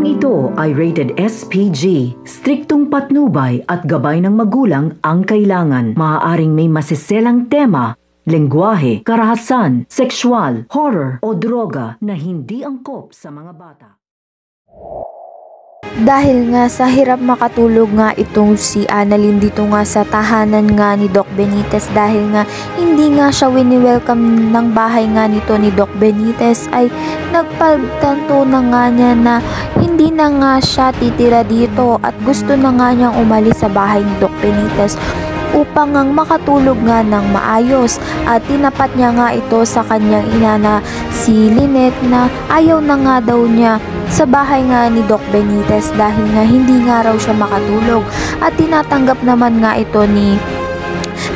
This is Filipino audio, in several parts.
ito ay rated SPG. Striktong patnubay at gabay ng magulang ang kailangan. Maaaring may masiselang tema, lengguwahe, karahasan, sexual, horror o droga na hindi angkop sa mga bata. Dahil nga sa hirap makatulog nga itong si Annalyn dito nga sa tahanan nga ni Doc Benitez, dahil nga hindi nga siya wini-welcome ng bahay nga nito ni Doc Benitez, ay nagpagtanto na nga niya na hindi na nga siya titira dito at gusto na nga niyang umalis sa bahay ni Doc Benitez upang ang makatulog nga ng maayos. At tinapat niya nga ito sa kanyang ina na si Lynette na ayaw na nga daw niya sa bahay nga ni Doc Benitez dahil nga hindi nga raw siya makatulog. At tinatanggap naman nga ito ni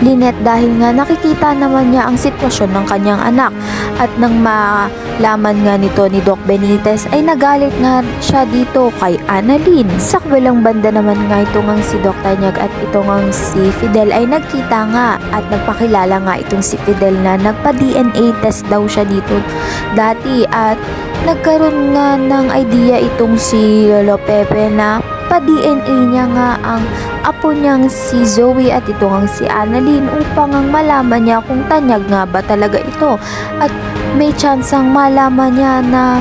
Lynette dahil nga nakikita naman niya ang sitwasyon ng kanyang anak. At nang malaman nga nito ni Doc Benitez ay nagalit nga siya dito kay Annalyn. Sa kabilang banda naman nga ito ngang si Doc Tanyag at ito ngang si Fidel ay nagkita nga at nagpakilala nga itong si Fidel na nagpa-DNA test daw siya dito dati. At nagkaroon nga ng idea itong si Lolo Pepe na pa-DNA niya nga ang apo niyang si Zoe at ito ngang si Annalyn upang ang malaman niya kung tanyag nga ba talaga ito. At may tsansang malaman niya na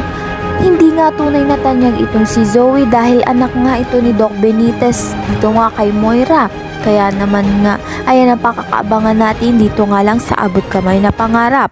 hindi nga tunay na tanyag itong si Zoe dahil anak nga ito ni Doc Benitez dito nga kay Moira. Kaya naman nga, ayan ang pakakaabangan natin dito nga lang sa Abot Kamay na Pangarap.